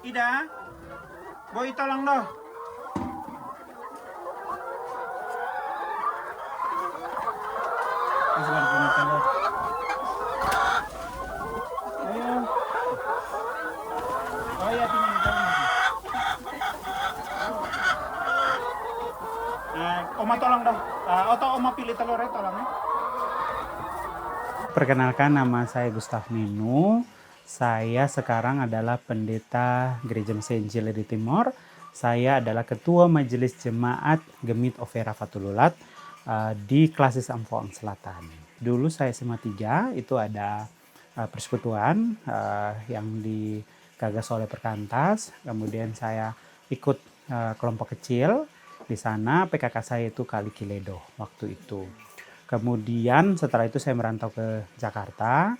Ida, Boy tolong dong. Masih baru punya telur. Ayo. Oh iya, tinggal tolong. Oma tolong dong. Atau Oma pilih telurnya tolong ya. Perkenalkan, nama saya Gustaf Ninu. Saya sekarang adalah pendeta Gereja Messiah Injil di Timor. Saya adalah Ketua Majelis Jemaat Gemit Overa Fatululat di Klasis Ampoang Selatan. Dulu saya SMA 3, itu ada persekutuan yang digagas oleh Perkantas. Kemudian saya ikut kelompok kecil. Di sana PKK saya itu Kali Kiledo waktu itu. Kemudian setelah itu saya merantau ke Jakarta.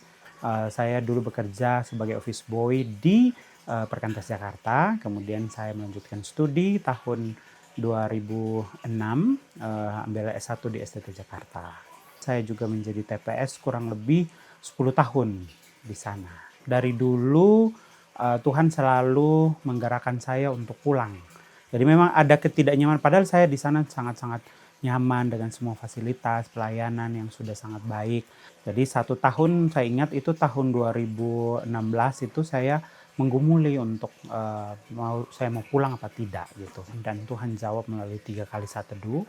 Saya dulu bekerja sebagai office boy di Perkantas Jakarta. Kemudian saya melanjutkan studi tahun 2006, ambil S1 di STT Jakarta. Saya juga menjadi TPS kurang lebih 10 tahun di sana. Dari dulu Tuhan selalu menggerakkan saya untuk pulang. Jadi memang ada ketidaknyamanan, padahal saya di sana sangat-sangat nyaman dengan semua fasilitas, pelayanan yang sudah sangat baik. Jadi 1 tahun saya ingat itu tahun 2016 itu saya menggumuli untuk saya mau pulang apa tidak gitu. Dan Tuhan jawab melalui 3 kali saat teduh.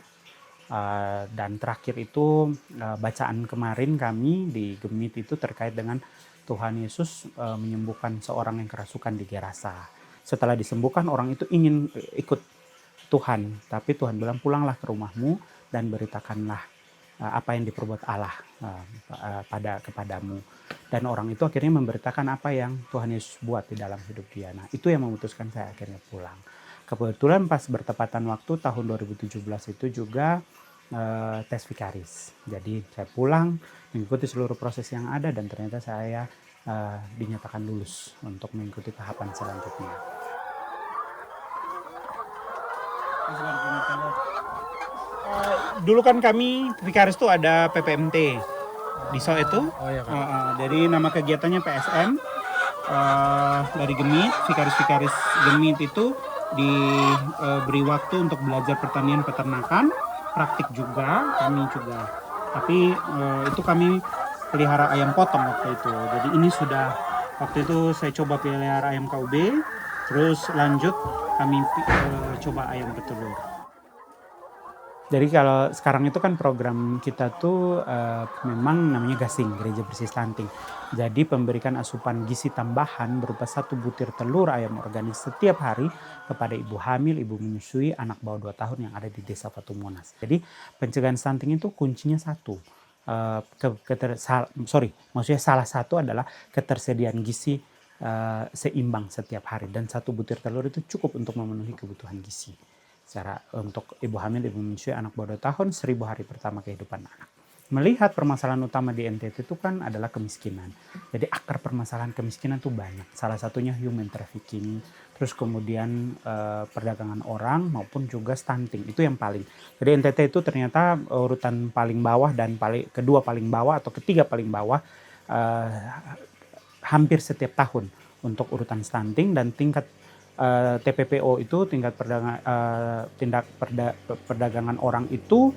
Dan terakhir itu bacaan kemarin kami di Gemit itu terkait dengan Tuhan Yesus menyembuhkan seorang yang kerasukan di Gerasa. Setelah disembuhkan, orang itu ingin ikut Tuhan, tapi Tuhan bilang pulanglah ke rumahmu dan beritakanlah apa yang diperbuat Allah kepadamu. Dan orang itu akhirnya memberitakan apa yang Tuhan Yesus buat di dalam hidup dia. Nah, itu yang memutuskan saya akhirnya pulang. Kebetulan pas bertepatan waktu tahun 2017 itu juga tes vikaris. Jadi saya pulang mengikuti seluruh proses yang ada dan ternyata saya dinyatakan lulus untuk mengikuti tahapan selanjutnya. Dulu kan kami vikaris tuh ada PPMT di SO itu. Oh iya, Kak. Jadi nama kegiatannya PSM. Dari Gemit, vikaris-vikaris Gemit itu diberi waktu untuk belajar pertanian peternakan, praktik juga, kami juga. Tapi itu kami pelihara ayam potong waktu itu. Jadi ini sudah, waktu itu saya coba pelihara ayam KUB, terus lanjut kami coba ayam petelur. Jadi kalau sekarang itu kan program kita tuh memang namanya gasing, Gereja Bersih Stunting. Jadi pemberikan asupan gizi tambahan berupa 1 butir telur ayam organik setiap hari kepada ibu hamil, ibu menyusui, anak bawah 2 tahun yang ada di Desa Fatu Monas. Jadi pencegahan stunting itu kuncinya satu. Maksudnya salah satu adalah ketersediaan gizi seimbang setiap hari. Dan 1 butir telur itu cukup untuk memenuhi kebutuhan gizi. Secara untuk ibu hamil, ibu menyusui, anak bawah 2 tahun, 1000 hari pertama kehidupan anak. Melihat permasalahan utama di NTT itu kan adalah kemiskinan. Jadi akar permasalahan kemiskinan itu banyak. Salah satunya human trafficking, terus kemudian perdagangan orang maupun juga stunting. Itu yang paling. Jadi NTT itu ternyata urutan paling bawah dan kedua paling bawah atau ketiga paling bawah hampir setiap tahun untuk urutan stunting, dan tingkat TPPO itu tindak perdagangan orang itu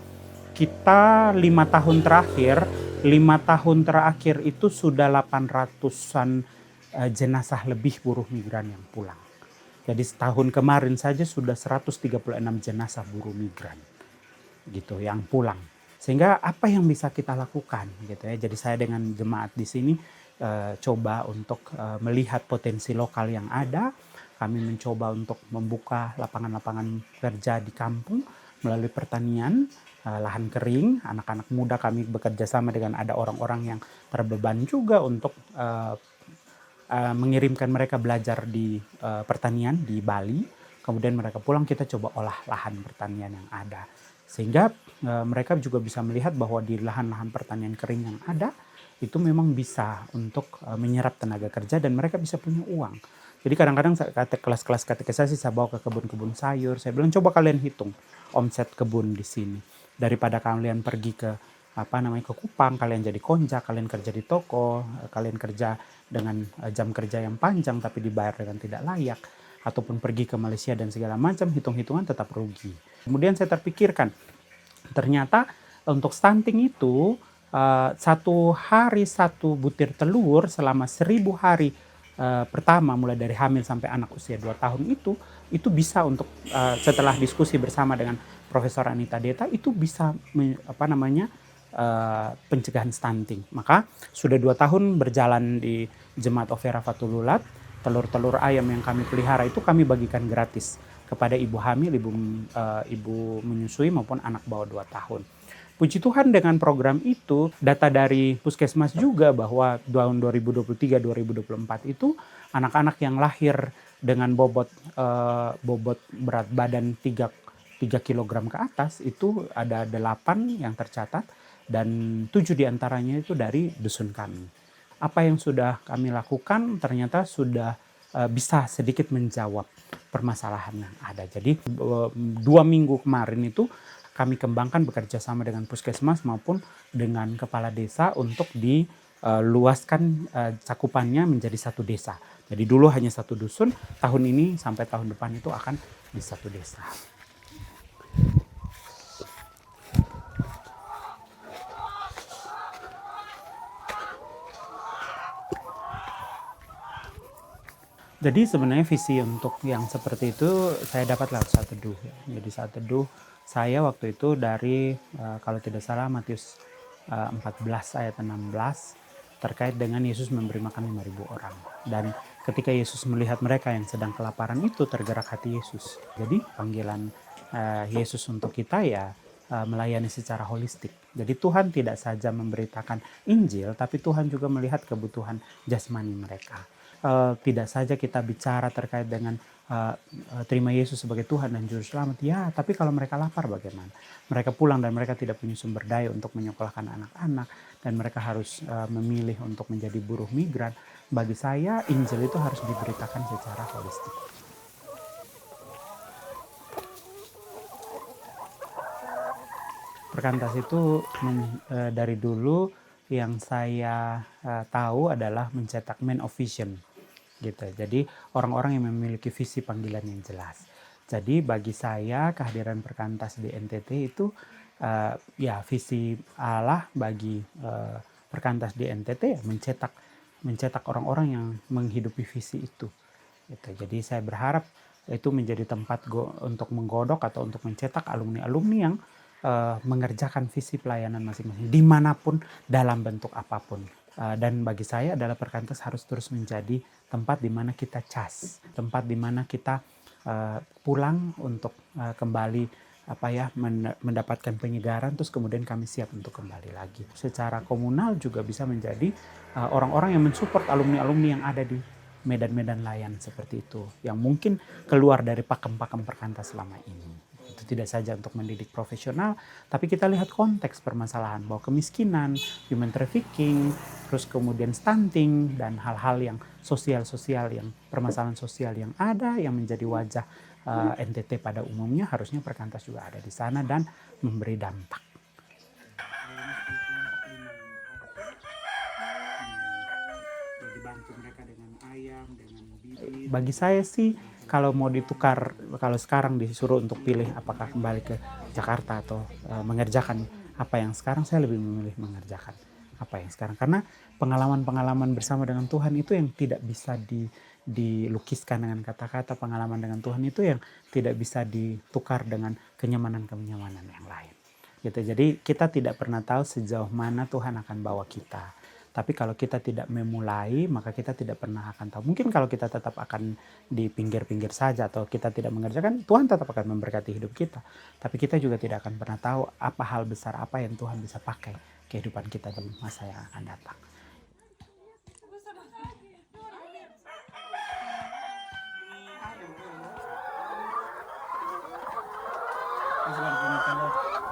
kita 5 tahun terakhir itu sudah 800-an jenazah lebih buruh migran yang pulang. Jadi setahun kemarin saja sudah 136 jenazah buruh migran gitu yang pulang. Sehingga apa yang bisa kita lakukan gitu ya. Jadi saya dengan jemaat di sini coba untuk melihat potensi lokal yang ada. Kami mencoba untuk membuka lapangan-lapangan kerja di kampung melalui pertanian, lahan kering. Anak-anak muda kami bekerja sama dengan ada orang-orang yang terbeban juga untuk mengirimkan mereka belajar di pertanian di Bali. Kemudian mereka pulang, kita coba olah lahan pertanian yang ada. Sehingga mereka juga bisa melihat bahwa di lahan-lahan pertanian kering yang ada, itu memang bisa untuk menyerap tenaga kerja dan mereka bisa punya uang. Jadi kadang-kadang kelas-kelas katekisasi saya bawa ke kebun-kebun sayur. Saya bilang coba kalian hitung omset kebun di sini. Daripada kalian pergi ke ke Kupang, kalian jadi konjak, kalian kerja di toko, kalian kerja dengan jam kerja yang panjang tapi dibayar dengan tidak layak. ataupun pergi ke Malaysia dan segala macam, hitung-hitungan tetap rugi. Kemudian saya terpikirkan, ternyata untuk stunting itu satu hari satu butir telur selama 1000 hari pertama mulai dari hamil sampai anak usia 2 tahun itu bisa untuk setelah diskusi bersama dengan Profesor Anita Deta itu bisa pencegahan stunting. Maka sudah 2 tahun berjalan di Jemaat Overa Fatululat, telur-telur ayam yang kami pelihara itu kami bagikan gratis kepada ibu hamil, ibu menyusui maupun anak bawah 2 tahun. Puji Tuhan dengan program itu, data dari Puskesmas juga bahwa tahun 2023-2024 itu anak-anak yang lahir dengan bobot berat badan 3 kg ke atas itu ada 8 yang tercatat dan 7 diantaranya itu dari dusun kami. Apa yang sudah kami lakukan ternyata sudah bisa sedikit menjawab permasalahan yang ada. Jadi 2 minggu kemarin itu kami kembangkan bekerja sama dengan Puskesmas maupun dengan Kepala Desa untuk diluaskan cakupannya menjadi 1 desa. Jadi dulu hanya 1 dusun, tahun ini sampai tahun depan itu akan di 1 desa. Jadi sebenarnya visi untuk yang seperti itu saya dapat lewat Saat Teduh. Jadi Saat Teduh saya waktu itu dari kalau tidak salah Matius 14 ayat 16 terkait dengan Yesus memberi makan 5.000 orang. Dan ketika Yesus melihat mereka yang sedang kelaparan itu tergerak hati Yesus. Jadi panggilan Yesus untuk kita ya melayani secara holistik. Jadi Tuhan tidak saja memberitakan Injil, tapi Tuhan juga melihat kebutuhan jasmani mereka. Tidak saja kita bicara terkait dengan terima Yesus sebagai Tuhan dan Juru Selamat, ya, tapi kalau mereka lapar bagaimana? Mereka pulang dan mereka tidak punya sumber daya untuk menyekolahkan anak-anak dan mereka harus memilih untuk menjadi buruh migran. Bagi saya Injil itu harus diberitakan secara holistik. Perkantas itu dari dulu yang saya tahu adalah mencetak man of vision. Gitu. Jadi orang-orang yang memiliki visi panggilan yang jelas. Jadi bagi saya kehadiran Perkantas di NTT itu ya visi Allah bagi Perkantas di NTT ya mencetak orang-orang yang menghidupi visi itu. Gitu. Jadi saya berharap itu menjadi tempat untuk menggodok atau untuk mencetak alumni-alumni yang mengerjakan visi pelayanan masing-masing dimanapun dalam bentuk apapun. Dan bagi saya adalah Perkantas harus terus menjadi tempat di mana kita cas, tempat di mana kita pulang untuk kembali mendapatkan penyegaran, terus kemudian kami siap untuk kembali lagi. Secara komunal juga bisa menjadi orang-orang yang mensupport alumni-alumni yang ada di medan-medan layan seperti itu, yang mungkin keluar dari pakem-pakem Perkantas selama ini. Itu tidak saja untuk mendidik profesional, tapi kita lihat konteks permasalahan bahwa kemiskinan, human trafficking, terus kemudian stunting dan hal-hal yang sosial-sosial, yang permasalahan sosial yang ada yang menjadi wajah NTT pada umumnya, harusnya Perkantas juga ada di sana dan memberi dampak. Dibantu mereka dengan ayam, dengan bibit. Bagi saya sih kalau mau ditukar, kalau sekarang disuruh untuk pilih apakah kembali ke Jakarta atau mengerjakan apa yang sekarang, saya lebih memilih mengerjakan apa yang sekarang. Karena pengalaman-pengalaman bersama dengan Tuhan itu yang tidak bisa dilukiskan dengan kata-kata. Pengalaman dengan Tuhan itu yang tidak bisa ditukar dengan kenyamanan-kenyamanan yang lain. Gitu. Jadi kita tidak pernah tahu sejauh mana Tuhan akan bawa kita. Tapi kalau kita tidak memulai, maka kita tidak pernah akan tahu. Mungkin kalau kita tetap akan di pinggir-pinggir saja atau kita tidak mengerjakan, Tuhan tetap akan memberkati hidup kita. Tapi kita juga tidak akan pernah tahu apa hal besar apa yang Tuhan bisa pakai kehidupan kita di masa yang akan datang. Terima kasih.